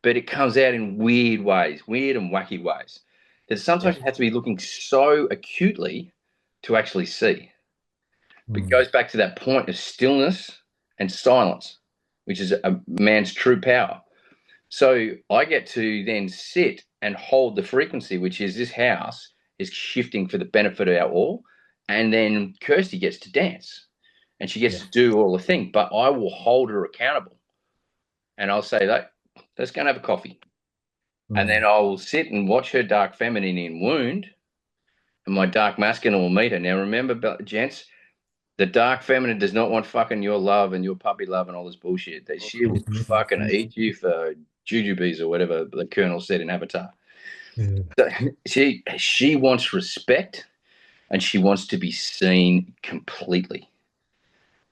but it comes out in weird ways, weird and wacky ways. That sometimes you have to be looking so acutely to actually see. But it goes back to that point of stillness and silence, which is a man's true power. So I get to then sit and hold the frequency, which is this house is shifting for the benefit of our all. And then Kirsty gets to dance and she gets to do all the thing, but I will hold her accountable. And I'll say, let's go and have a coffee. And then I'll sit and watch her dark feminine in wound and my dark masculine will meet her. Now, remember, gents, the dark feminine does not want fucking your love and your puppy love and all this bullshit. That she will fucking eat you for jujubes or whatever the Colonel said in Avatar. So she wants respect and she wants to be seen completely.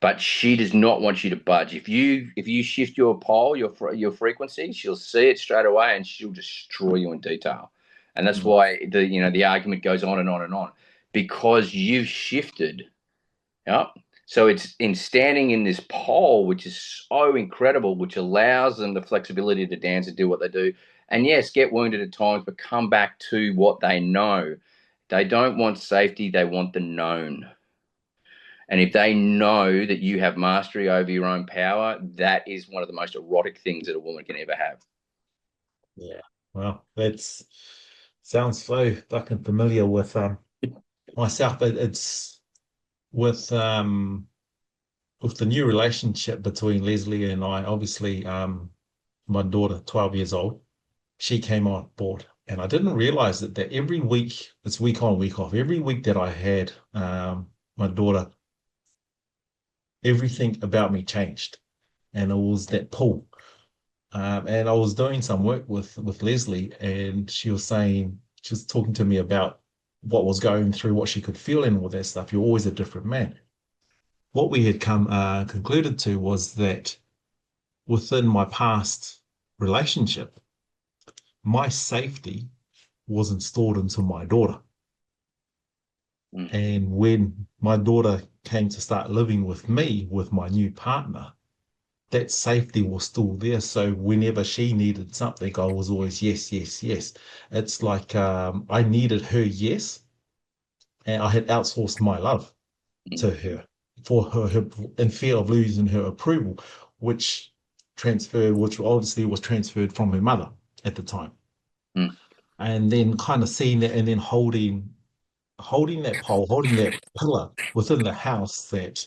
But she does not want you to budge. If you shift your pole, your frequency, she'll see it straight away and she'll destroy you in detail. And that's why the argument goes on and on and on, because you've shifted. Yeah. So it's in standing in this pole, which is so incredible, which allows them the flexibility to dance and do what they do. And yes, get wounded at times, but come back to what they know. They don't want safety. They want the known. And if they know that you have mastery over your own power, that is one of the most erotic things that a woman can ever have. Yeah. Well, that sounds so fucking familiar with myself. It's with the new relationship between Leslie and I. Obviously, my daughter, 12 years old, she came on board. And I didn't realize that every week, it's week on, week off, every week that I had my daughter, everything about me changed. And it was that pull. And I was doing some work with Leslie, and she was talking to me about what was going through, what she could feel, and all that stuff. You're always a different man. What we had come concluded to was that within my past relationship, my safety was installed into my daughter. Mm. And when my daughter came to start living with me, with my new partner, that safety was still there. So whenever she needed something, I was always yes, yes, yes. It's like I needed her yes, and I had outsourced my love Mm. to her for her in fear of losing her approval, which obviously was transferred from her mother at the time. Mm. And then kind of seeing that and then holding that pole, holding that pillar within the house that,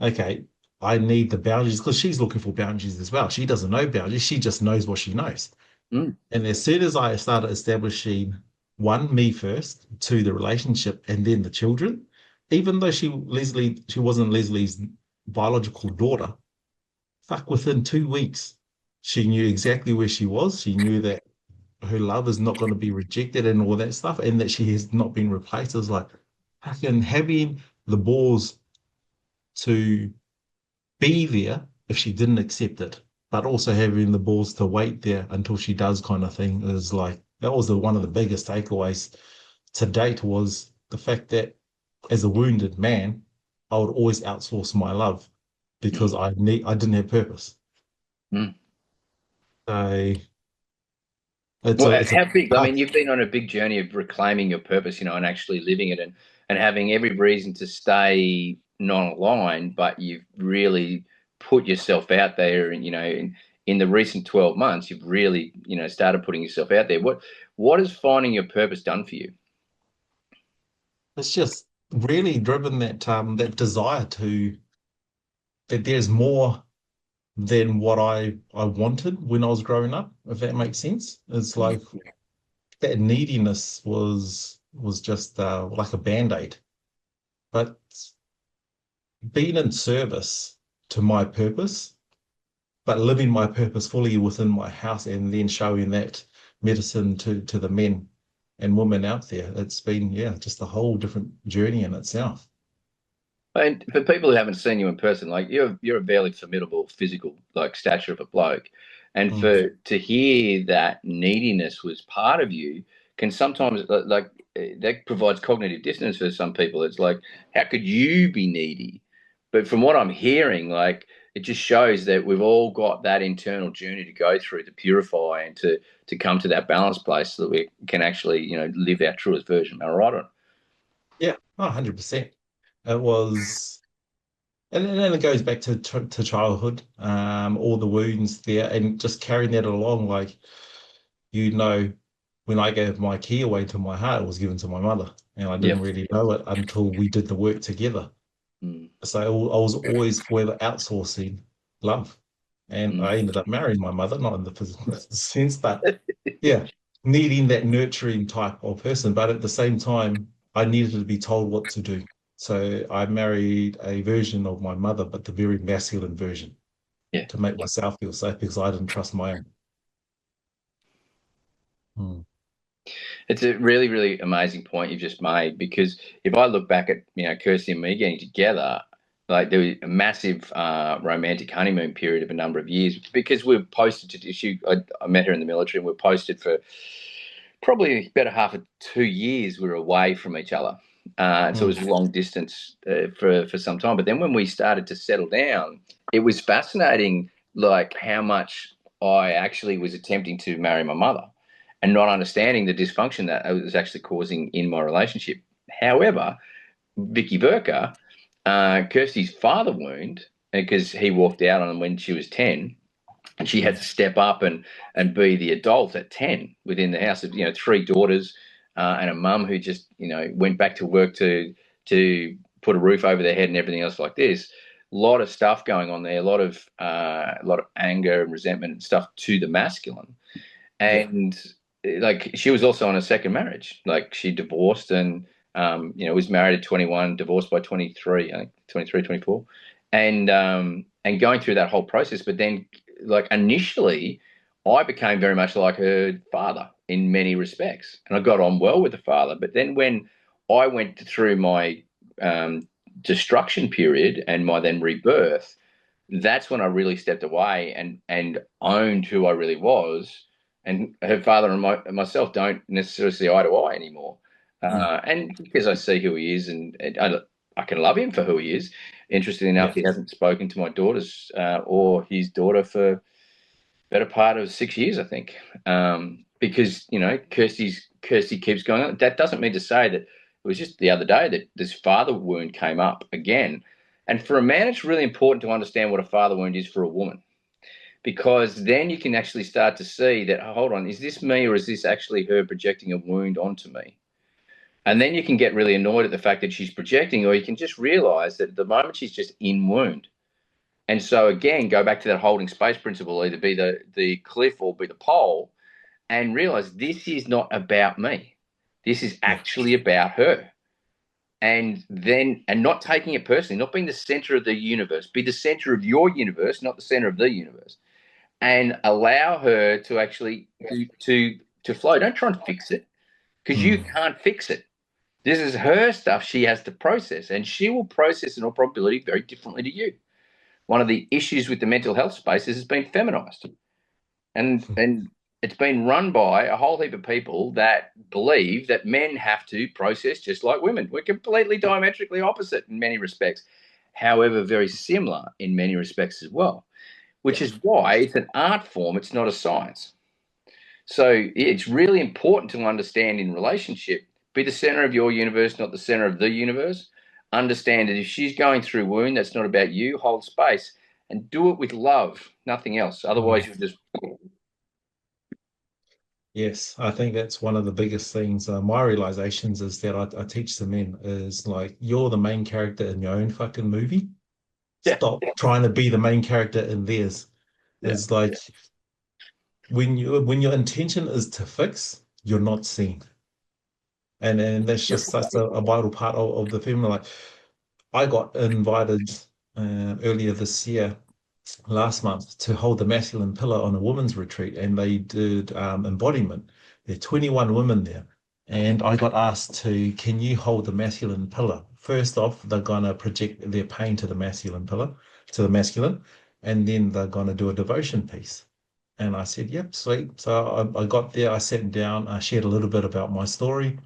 okay, I need the boundaries because she's looking for boundaries as well. She doesn't know boundaries. She just knows what she knows. Mm. And as soon as I started establishing one, me first, two, the relationship, and then the children, even though she wasn't Leslie's biological daughter, fuck, within 2 weeks, she knew exactly where she was. She knew that her love is not going to be rejected and all that stuff, and that she has not been replaced. It was like fucking having the balls to be there if she didn't accept it, but also having the balls to wait there until she does, kind of thing, is like that was one of the biggest takeaways to date was the fact that as a wounded man, I would always outsource my love because Mm. I didn't have purpose. Mm. So Well, it's a how big? I mean, tough. you've been on a big journey of reclaiming your purpose, and actually living it, and having every reason to stay non-aligned, but you've really put yourself out there, and in the recent 12 months, you've really started putting yourself out there. What has finding your purpose done for you? It's just really driven that desire to that there's more than what I wanted when I was growing up, if that makes sense. It's Mm. like that neediness was just like a band-aid. But being in service to my purpose, but living my purpose fully within my house and then showing that medicine to the men and women out there, it's been, yeah, just a whole different journey in itself. And for people who haven't seen you in person, like you're a barely formidable physical like stature of a bloke, and Mm. for to hear that neediness was part of you can sometimes that provides cognitive dissonance for some people. It's like, how could you be needy? But from what I'm hearing, like it just shows that we've all got that internal journey to go through to purify and to come to that balanced place so that we can actually live our truest version. Am I right on? Yeah, 100%. It was. And then it goes back to childhood, all the wounds there, and just carrying that along. Like, you know, when I gave my key away to my heart, it was given to my mother, and I didn't Yep. really know it until we did the work together. Mm. So I was always forever outsourcing love, and Mm. I ended up marrying my mother, not in the physical sense, but yeah, needing that nurturing type of person. But at the same time, I needed to be told what to do. So I married a version of my mother, but the very masculine version Yeah. to make myself feel safe because I didn't trust my own. Hmm. It's a really, really amazing point you've just made because if I look back at Kirsty and me getting together, like there was a massive romantic honeymoon period of a number of years because we were posted to issue. I met her in the military and we were posted for probably about a half of 2 years. We were away from each other, and so it Hmm. was long distance for some time. But then when we started to settle down, it was fascinating, like how much I actually was attempting to marry my mother and not understanding the dysfunction that it was actually causing in my relationship. However, Vicky Burker, Kirsty's father wound, because he walked out on her when she was 10, and she had to step up and be the adult at 10 within the house of three daughters and a mum who just went back to work to put a roof over their head and everything else like this. A lot of stuff going on there, a lot of anger and resentment and stuff to the masculine. Yeah. And like she was also on a second marriage. Like she divorced and was married at 21, divorced by 23, I think 23, 24. And going through that whole process. But then like initially I became very much like her father in many respects. And I got on well with the father. But then when I went through my um, destruction period and my then rebirth, that's when I really stepped away and owned who I really was. And her father and myself don't necessarily see eye to eye anymore. Mm. And because I see who he is, and I can love him for who he is. Interestingly enough, Yeah. he hasn't spoken to my daughters or his daughter for better part of 6 years, I think. Because Kirsty keeps going on. That doesn't mean to say that it was just the other day that this father wound came up again. And for a man, it's really important to understand what a father wound is for a woman, because then you can actually start to see that, oh, hold on, is this me or is this actually her projecting a wound onto me? And then you can get really annoyed at the fact that she's projecting, or you can just realize that at the moment she's just in wound. And so again, go back to that holding space principle, either be the cliff or be the pole, and realize this is not about me. This is Yeah. actually about her. And not taking it personally, not being the center of the universe, be the center of your universe, not the center of the universe. And allow her to actually to flow. Don't try and fix it, because you Mm. can't fix it. This is her stuff she has to process, and she will process in all probability very differently to you. One of the issues with the mental health space is it's been feminized, and it's been run by a whole heap of people that believe that men have to process just like women. We're completely diametrically opposite in many respects, however, very similar in many respects as well, which Yeah. is why it's an art form, it's not a science. So it's really important to understand in relationship, be the center of your universe, not the center of the universe. Understand that if she's going through wound, that's not about you. Hold space and do it with love, nothing else. Otherwise, Mm. you'll just Yes, I think that's one of the biggest things. My realizations is that I teach the men is like you're the main character in your own fucking movie. yeah, Stop trying to be the main character in theirs. yeah, It's like when your intention is to fix, you're not seen. And that's just such a vital part of the film. Like I got invited earlier this year, last month, to hold the masculine pillar on a women's retreat, and they did embodiment. There are 21 women there, and I got asked to, can you hold the masculine pillar? First off, they're gonna project their pain to the masculine pillar, to the masculine, and then they're gonna do a devotion piece. And I said, yep, sweet. So I got there, I sat down, I shared a little bit about my story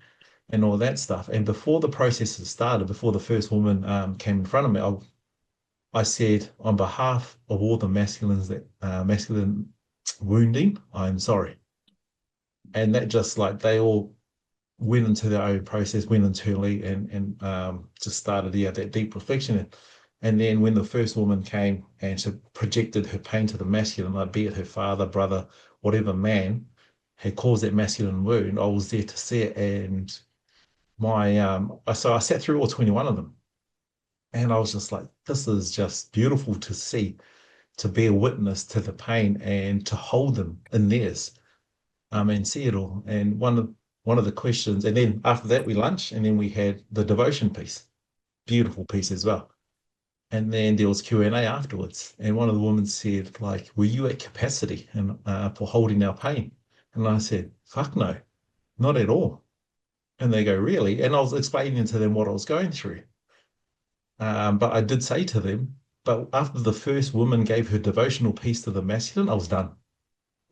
and all that stuff. And before the process had started, before the first woman came in front of me, I said, on behalf of all the masculine wounding, I'm sorry. And that just like they all went into their own process, went internally and just started that deep reflection. And then when the first woman came and she projected her pain to the masculine, like be it her father, brother, whatever man had caused that masculine wound, I was there to see it. And so I sat through all 21 of them. And I was just like, this is just beautiful to see, to bear witness to the pain and to hold them in theirs, and see it all. And one of the questions, and then after that we lunch, and then we had the devotion piece, beautiful piece as well. And then there was Q&A afterwards. And one of the women said, like, were you at capacity and for holding our pain? And I said, fuck no, not at all. And they go, really? And I was explaining to them what I was going through. But I did say to them, but after the first woman gave her devotional piece to the masculine, I was done.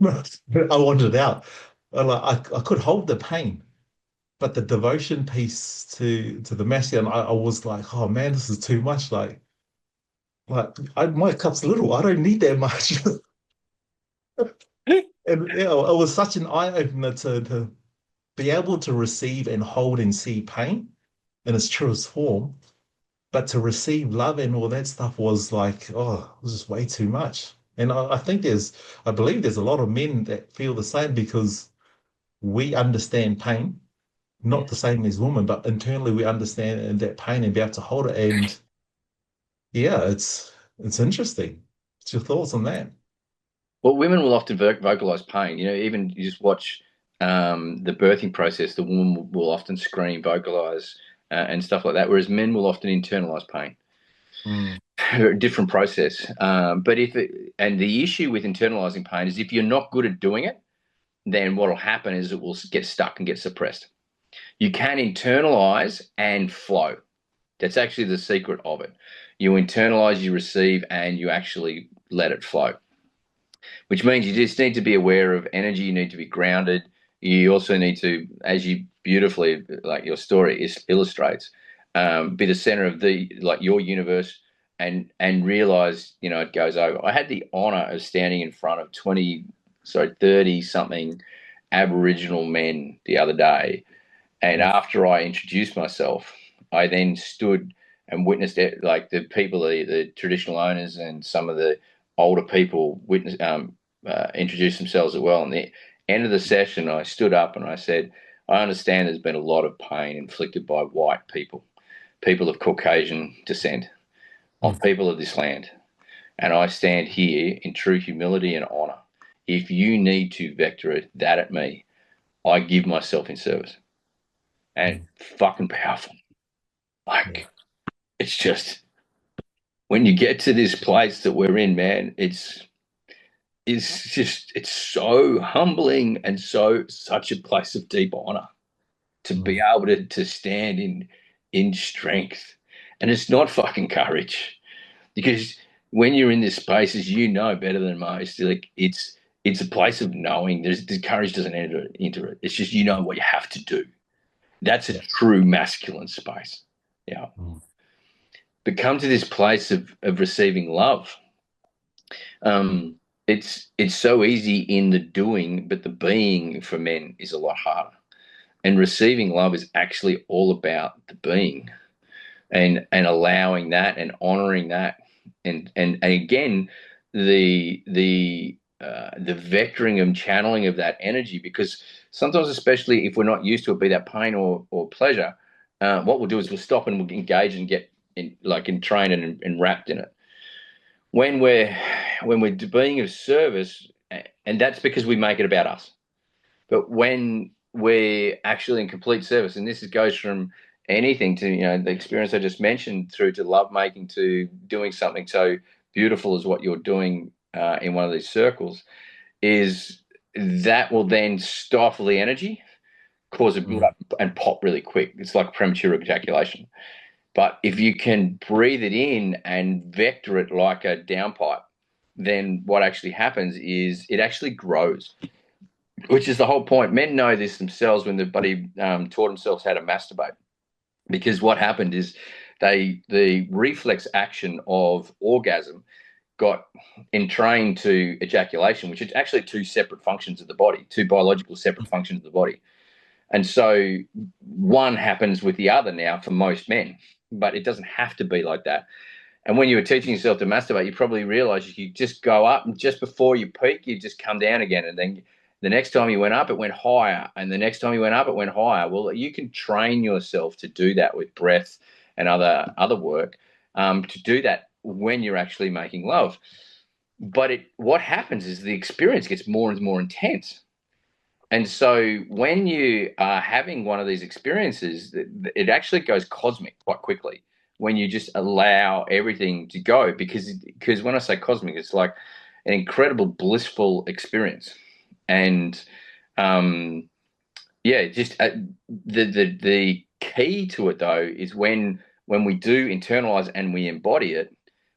I wanted it out. I could hold the pain, but the devotion piece to the masculine, I was like, oh man, this is too much. My cup's little. I don't need that much. And it was such an eye opener to be able to receive and hold and see pain in its truest form, but to receive love and all that stuff was like, oh, it was just way too much. And I think I believe there's a lot of men that feel the same because we understand pain, not the same as women, but internally we understand that pain and be able to hold it. And yeah, it's interesting. What's your thoughts on that? Well, women will often vocalize pain. You know, even you just watch the birthing process, the woman will often scream, vocalize, and stuff like that, whereas men will often internalize pain. Mm. Different process. And the issue with internalizing pain is if you're not good at doing it, then what will happen is it will get stuck and get suppressed. You can internalize and flow. That's actually the secret of it. You internalize, you receive, and you actually let it flow, which means you just need to be aware of energy. You need to be grounded. You also need to, as you beautifully, like your story illustrates, be the center of your universe, and realize, it goes over. I had the honor of standing in front of 30 something Aboriginal men the other day. And after I introduced myself, I then stood and witnessed it, like the people, the traditional owners and some of the older people introduced themselves as well. And the end of the session, I stood up and I said, I understand there's been a lot of pain inflicted by white people, people of Caucasian descent, on people of this land. And I stand here in true humility and honor. If you need to vector that at me, I give myself in service. And fucking powerful. Like, it's just, when you get to this place that we're in, man, it's so humbling and such a place of deep honor to be able to stand in strength. And it's not fucking courage, because when you're in this space, as you know better than most, like it's a place of knowing. The courage doesn't enter into it. It's just, what you have to do. That's a true masculine space. Yeah. But come to this place of receiving love. It's so easy in the doing, but the being for men is a lot harder. And receiving love is actually all about the being, and allowing that and honoring that, and again, the vectoring and channeling of that energy, because sometimes, especially if we're not used to it, be that pain or pleasure, what we'll do is we'll stop and we'll engage and get in train and wrapped in it. When we're being of service, and that's because we make it about us. But when we're actually in complete service, and goes from anything to the experience I just mentioned, through to love making, to doing something so beautiful as what you're doing in one of these circles, is that will then stifle the energy, cause a build up and pop really quick. It's like premature ejaculation. But if you can breathe it in and vector it like a downpipe, then what actually happens is it actually grows, which is the whole point. Men know this themselves when the buddy taught themselves how to masturbate, because what happened is the reflex action of orgasm got entrained to ejaculation, which is actually two separate functions of the body, two biological separate functions of the body. And so one happens with the other now for most men, but it doesn't have to be like that. And when you were teaching yourself to masturbate, you probably realized you just go up, and just before you peak, you just come down again. And then the next time you went up, it went higher. And the next time you went up, it went higher. Well, you can train yourself to do that with breath and other work, to do that when you're actually making love. But what happens is the experience gets more and more intense. And so when you are having one of these experiences, it actually goes cosmic quite quickly when you just allow everything to go. Because when I say cosmic, it's like an incredible blissful experience. And just the key to it, though, is when we do internalize and we embody it,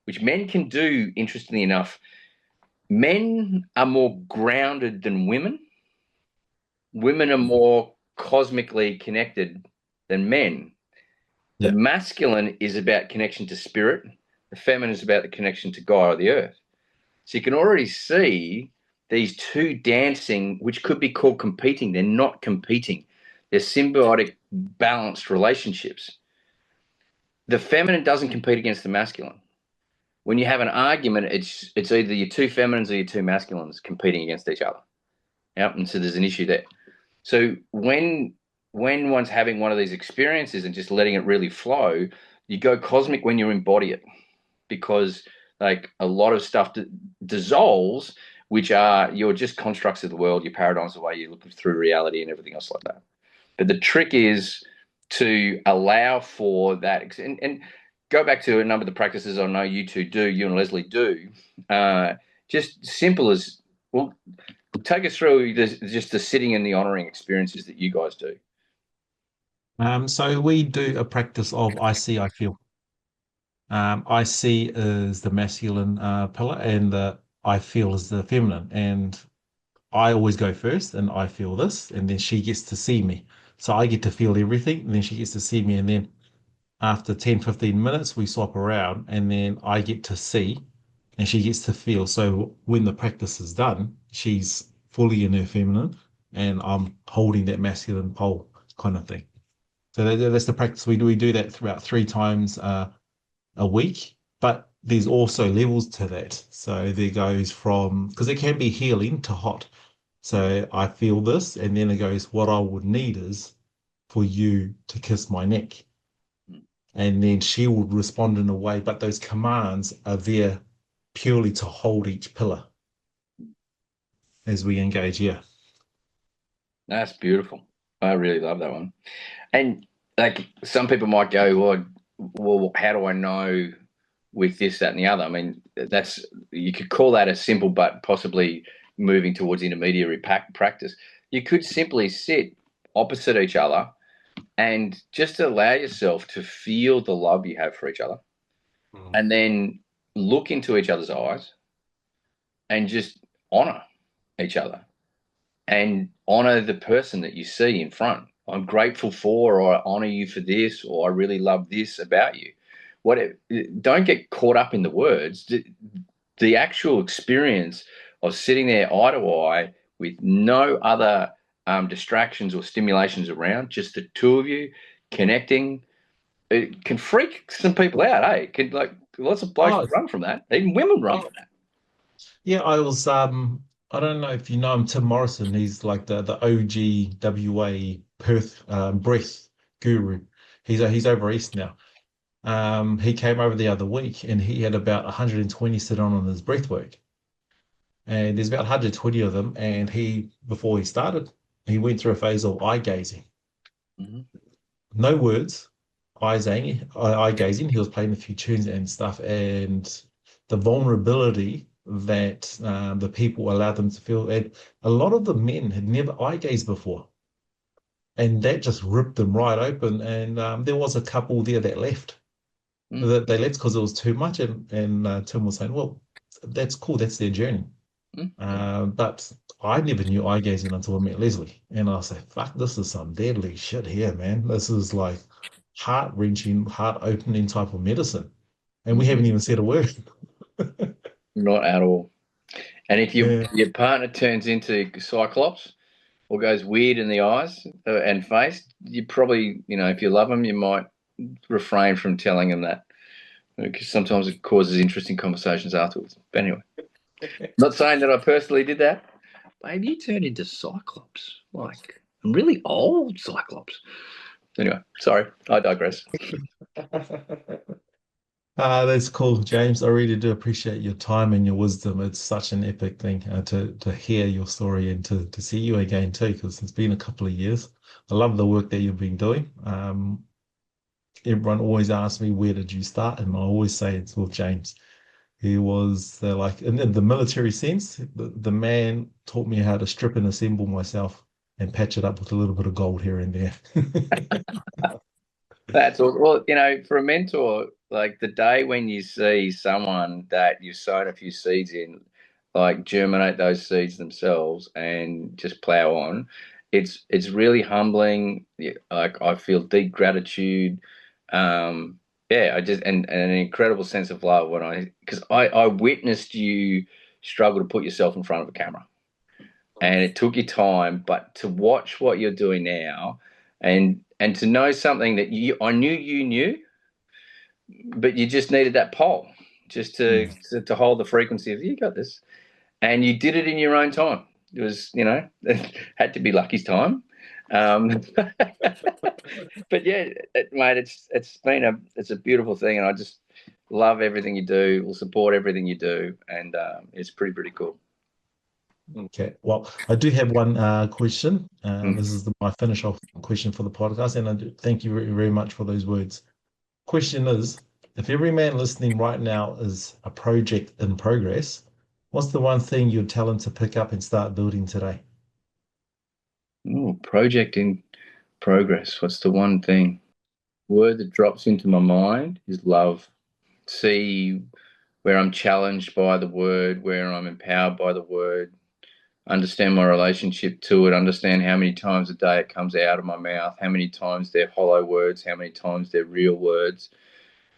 which men can do, interestingly enough. Men are more grounded than women. Women are more cosmically connected than men. The masculine is about connection to spirit. The feminine is about the connection to God or the earth. So you can already see these two dancing, which could be called competing. They're not competing. They're symbiotic, balanced relationships. The feminine doesn't compete against the masculine. When you have an argument, it's either your two feminines or your two masculines competing against each other. Yep. And so there's an issue there. So when one's having one of these experiences and just letting it really flow, you go cosmic when you embody it, because like a lot of stuff dissolves which are you're just constructs of the world, your paradigms, the way you look through reality and everything else like that. But the trick is to allow for that and go back to a number of the practices I know you two do, you and Leslie do. Just simple as, well, take us through just the sitting and the honoring experiences that you guys do. So we do a practice of I see, I feel. I see is the masculine pillar, and the I feel is the feminine. And I always go first, and I feel this, and then she gets to see me. So I get to feel everything, and then she gets to see me. And then after 10, 15 minutes, we swap around, and then I get to see, and she gets to feel. So when the practice is done, she's fully in her feminine, and I'm holding that masculine pole kind of thing. So that's the practice we do. We do that about 3 times a week, but there's also levels to that. So there goes from, because it can be healing to hot. So I feel this, and then it goes, what I would need is for you to kiss my neck. And then she would respond in a way, but those commands are there purely to hold each pillar as we engage. Yeah. That's beautiful. I really love that one. And like some people might go, well, how do I know with this, that, and the other? I mean, that's you could call that a simple but possibly moving towards intermediary practice. You could simply sit opposite each other and just allow yourself to feel the love you have for each other, Mm. and then look into each other's eyes and just honor each other and honor the person that you see in front. I'm grateful for, or I honor you for this, or I really love this about you. Whatever. Don't get caught up in the words. The actual experience of sitting there eye to eye with no other distractions or stimulations around, just the two of you connecting, it can freak some people out. Eh? It can, like, lots of blokes Oh, run from that. Even women run oh, from that. yeah. I don't know if you know him, Tim Morrison. He's like the OG WA Perth breath guru. He's over east now. He came over the other week, and he had about 120 sit on his breath work. And there's about 120 of them. And before he started, he went through a phase of eye gazing. Mm-hmm. No words, eye gazing. He was playing a few tunes and stuff, and the vulnerability that the people allowed them to feel. And a lot of the men had never eye gazed before, and that just ripped them right open. And there was a couple there that left. Mm-hmm. That they left because it was too much. And Tim was saying, "Well, that's cool. That's their journey." But I never knew eye gazing until I met Leslie. And I was like, fuck, this is some deadly shit here, man. This is like heart wrenching, heart opening type of medicine. And we haven't even said a word. Not at all. And if Yeah. your partner turns into Cyclops or goes weird in the eyes and face, you probably, if you love them, you might refrain from telling them that, because sometimes it causes interesting conversations afterwards. But anyway, not saying that I personally did that. Babe, you turned into Cyclops, like a really old Cyclops. Anyway, sorry, I digress. That's cool, James. I really do appreciate your time and your wisdom. It's such an epic thing to hear your story and to see you again too, because it's been a couple of years. I love the work that you've been doing. Everyone always asks me, where did you start? And I always say it's with James. He was like, in the military sense, the man taught me how to strip and assemble myself and patch it up with a little bit of gold here and there. That's all. Well, for a mentor, like the day when you see someone that you've sown a few seeds in, like germinate those seeds themselves and just plow on, it's really humbling. Yeah, like I feel deep gratitude. Yeah, I just and an incredible sense of love because I witnessed you struggle to put yourself in front of a camera, and it took you time, but to watch what you're doing now, and to know something that I knew you knew, but you just needed that pole just to Mm. to hold the frequency of, you got this, and you did it in your own time. It was, it had to be Lucky's time. um, but yeah, mate, it's a beautiful thing, and I just love everything you do. We'll support everything you do, and it's pretty cool. Okay. Well, I do have one question. Mm. This is my finish off question for the podcast, and I do thank you very, very much for those words. Question is, if every man listening right now is a project in progress, what's the one thing you'd tell him to pick up and start building today? Ooh, project in progress. What's the one thing? Word that drops into my mind is love. See where I'm challenged by the word, where I'm empowered by the word, understand my relationship to it, understand how many times a day it comes out of my mouth, how many times they're hollow words, how many times they're real words,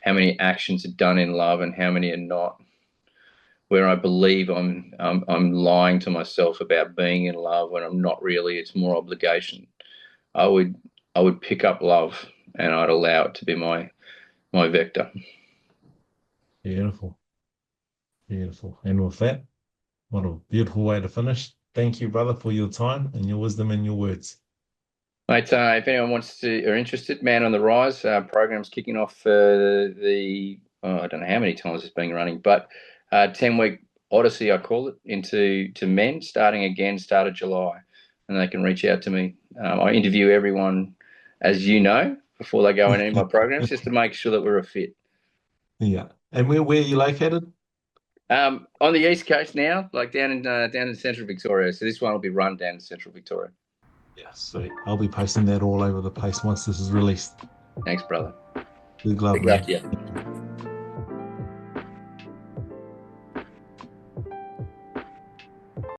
how many actions are done in love and how many are not. Where I believe I'm lying to myself about being in love when I'm not really, it's more obligation. I would I would pick up love and I'd allow it to be my vector. Beautiful, beautiful. And with that, what a beautiful way to finish. Thank you, brother, for your time and your wisdom and your words. Mate, if anyone wants to or interested, Man on the Rise program's kicking off I don't know how many times it's been running, but 10-week odyssey I call it into men starting again start of July, and they can reach out to me. I interview everyone, as you know, before they go in any of my programs, just to make sure that we're a fit. Yeah. And where are you located? On the east coast now, like down in central Victoria. So this one will be run down in central Victoria. Yeah, sweet. I'll be posting that all over the place once this is released. Thanks, brother. Big love, Look man. after you.